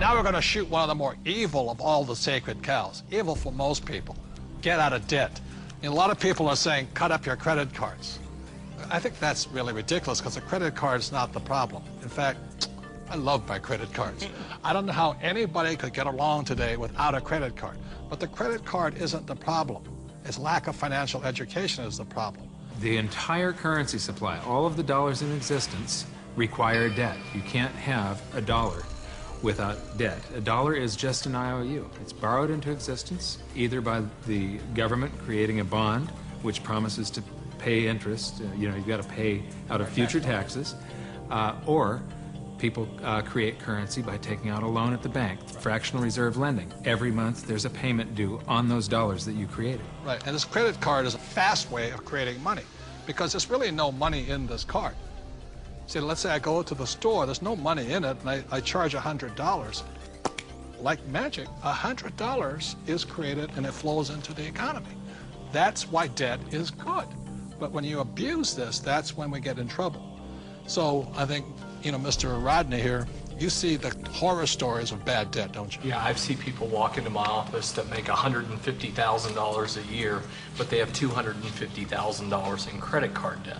Now we're going to shoot one of the more evil of all the sacred cows. Evil for most people. Get out of debt. And a lot of people are saying, cut up your credit cards. I think that's really ridiculous because the credit card is not the problem. In fact, I love my credit cards. I don't know how anybody could get along today without a credit card. But the credit card isn't the problem. It's lack of financial education is the problem. The entire currency supply, all of the dollars in existence, require debt. You can't have a dollar without debt. A dollar is just an IOU. It's borrowed into existence either by the government creating a bond which promises to pay interest, you've got to pay out of future taxes, or people create currency by taking out a loan at the bank, fractional reserve lending. Every month there's a payment due on those dollars that you created. Right, and this credit card is a fast way of creating money because there's really no money in this card. See, let's say I go to the store, there's no money in it, and I charge $100. Like magic, $100 is created and it flows into the economy. That's why debt is good. But when you abuse this, that's when we get in trouble. So I think, Mr. Rodney here, you see the horror stories of bad debt, don't you? Yeah, I've seen people walk into my office that make $150,000 a year, but they have $250,000 in credit card debt.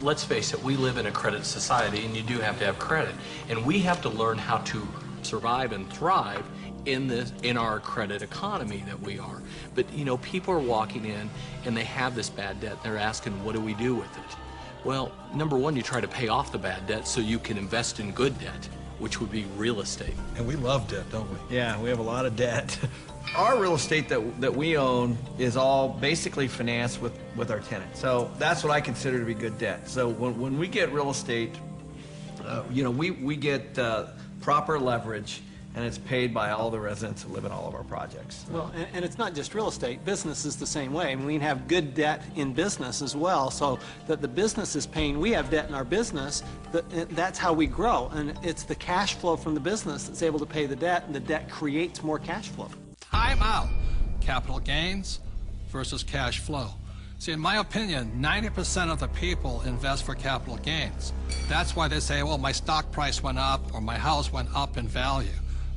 Let's face it, we live in a credit society, and you do have to have credit. And we have to learn how to survive and thrive in our credit economy that we are. But, people are walking in, and they have this bad debt. They're asking, what do we do with it? Well, number one, you try to pay off the bad debt so you can invest in good debt, which would be real estate. And we love debt, don't we? Yeah, we have a lot of debt. Our real estate that we own is all basically financed with our tenants. So that's what I consider to be good debt. So when we get real estate, we get proper leverage, and it's paid by all the residents who live in all of our projects. Well, and it's not just real estate. Business is the same way. We can have good debt in business as well, so that the business is paying. We have debt in our business. That's how we grow, and it's the cash flow from the business that's able to pay the debt, and the debt creates more cash flow. Time out. Capital gains versus cash flow. See, in my opinion, 90% of the people invest for capital gains. That's why they say, well, my stock price went up or my house went up in value.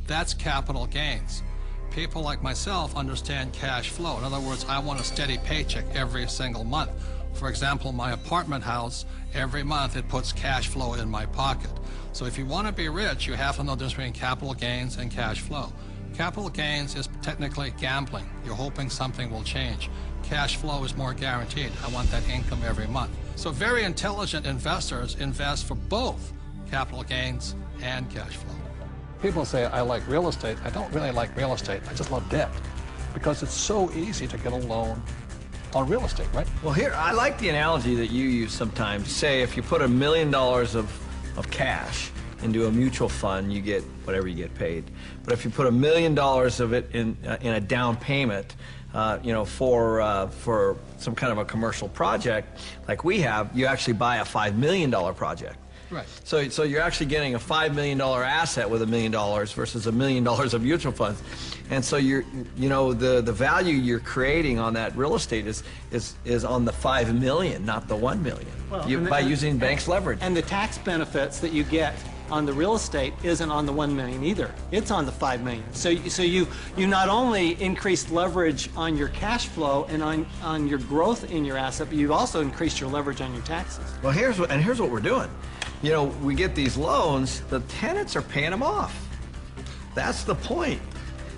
That's capital gains. People like myself understand cash flow. In other words, I want a steady paycheck every single month. For example, my apartment house, every month it puts cash flow in my pocket. So if you want to be rich, you have to know the difference between capital gains and cash flow. Capital gains is technically gambling. You're hoping something will change. Cash flow is more guaranteed. I want that income every month. So very intelligent investors invest for both capital gains and cash flow. People say, I like real estate. I don't really like real estate. I just love debt because it's so easy to get a loan on real estate, right? Well, here, I like the analogy that you use sometimes. Say if you put $1 million of cash into a mutual fund, you get whatever you get paid. But if you put $1 million of it in a down payment, for some kind of a commercial project like we have, you actually buy a $5 million project. Right. So you're actually getting a $5 million asset with $1 million versus $1 million of mutual funds, and so the value you're creating on that real estate is on the $5 million, not the $1 million. Well, by using banks' leverage. And the tax benefits that you get on the real estate isn't on the $1 million either. It's on the $5 million. So you not only increased leverage on your cash flow and on your growth in your asset, but you've also increased your leverage on your taxes. Well, here's what we're doing. We get these loans, the tenants are paying them off. That's the point.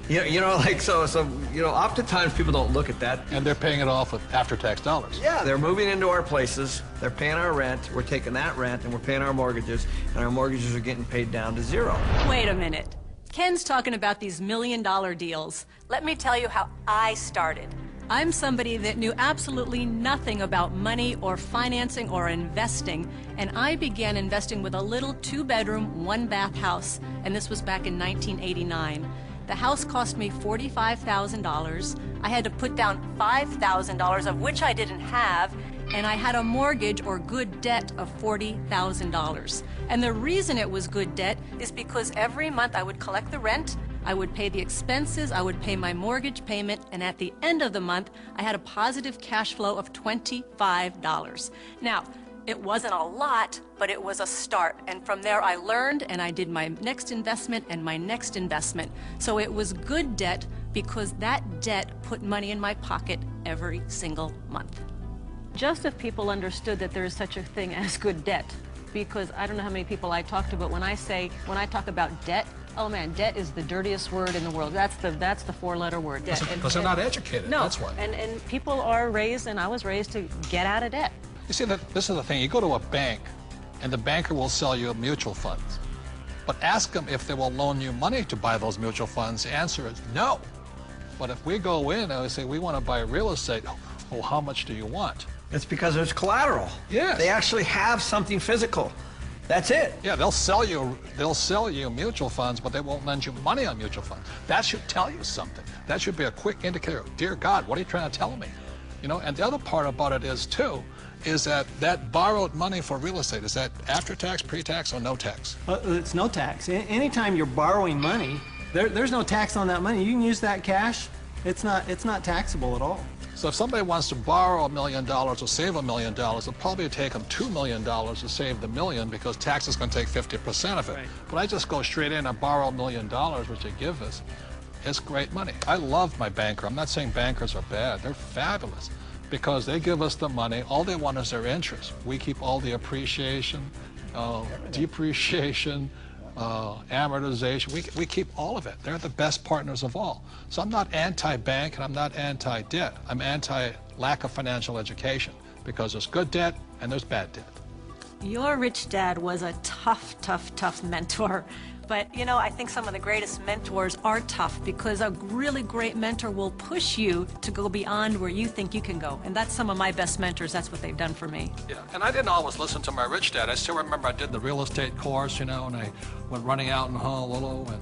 Oftentimes people don't look at that. And they're paying it off with after-tax dollars. Yeah, they're moving into our places, they're paying our rent, we're taking that rent, and we're paying our mortgages, and our mortgages are getting paid down to zero. Wait a minute. Ken's talking about these $1 million deals. Let me tell you how I started. I'm somebody that knew absolutely nothing about money or financing or investing, and I began investing with a little 2-bedroom, 1-bath house, and this was back in 1989. The house cost me $45,000. I had to put down $5,000, of which I didn't have, and I had a mortgage or good debt of $40,000. And the reason it was good debt is because every month I would collect the rent, I would pay the expenses, I would pay my mortgage payment, and at the end of the month, I had a positive cash flow of $25. Now, It wasn't a lot, but it was a start. And from there I learned, and I did my next investment and my next investment. So it was good debt because that debt put money in my pocket every single month. Just if people understood that there is such a thing as good debt, because I don't know how many people I talk to, but when I talk about debt, oh man, debt is the dirtiest word in the world. That's the four-letter word, debt. Because they're not educated, no, that's why. And people are raised, and I was raised to get out of debt. You see, this is the thing. You go to a bank, and the banker will sell you mutual funds. But ask them if they will loan you money to buy those mutual funds. The answer is no. But if we go in and we say, we want to buy real estate, oh, how much do you want? It's because there's collateral. Yes. They actually have something physical. That's it. Yeah, they'll sell you mutual funds, but they won't lend you money on mutual funds. That should tell you something. That should be a quick indicator. Dear God, what are you trying to tell me? You know, and the other part about it is, too, is that borrowed money for real estate, is that after tax, pre-tax, or no tax? It's no tax. Anytime you're borrowing money, there's no tax on that money. You can use that cash. It's not taxable at all. So if somebody wants to borrow $1 million or save $1 million, it'll probably take them $2 million to save the million because tax is going to take 50% of it. Right. But I just go straight in and borrow $1 million, which they give us. It's great money. I love my banker. I'm not saying bankers are bad. They're fabulous because they give us the money. All they want is their interest. We keep all the appreciation, depreciation, amortization. We keep all of it. They're the best partners of all. So I'm not anti-bank and I'm not anti-debt. I'm anti-lack of financial education because there's good debt and there's bad debt. Your rich dad was a tough mentor. But, you know, I think some of the greatest mentors are tough because a really great mentor will push you to go beyond where you think you can go. And that's some of my best mentors. That's what they've done for me. Yeah, and I didn't always listen to my rich dad. I still remember I did the real estate course, you know, and I went running out in Honolulu, and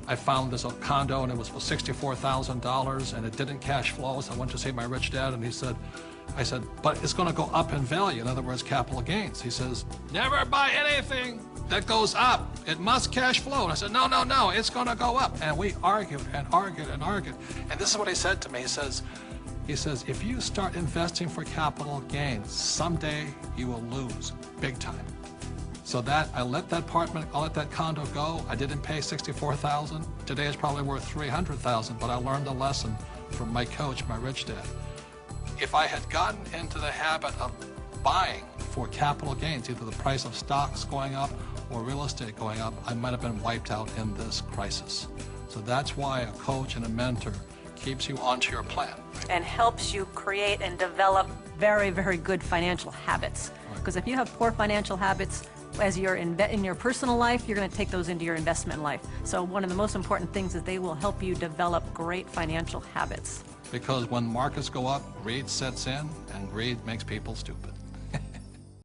I found this condo, and it was for $64,000, and it didn't cash flow, so I went to see my rich dad, and I said, but it's going to go up in value, in other words, capital gains. He says, never buy anything that goes up. It must cash flow. And I said, no, it's going to go up. And we argued and argued and argued. And this is what he said to me. He says, if you start investing for capital gains, someday you will lose big time. So I let that condo go. I didn't pay $64,000. Today it's probably worth $300,000, but I learned a lesson from my coach, my rich dad. If I had gotten into the habit of buying for capital gains, either the price of stocks going up or real estate going up, I might have been wiped out in this crisis. So that's why a coach and a mentor keeps you onto your plan. And helps you create and develop very, very good financial habits. Because if you have poor financial habits as you're in your personal life, you're going to take those into your investment life. So one of the most important things is they will help you develop great financial habits. Because when markets go up, greed sets in, and greed makes people stupid.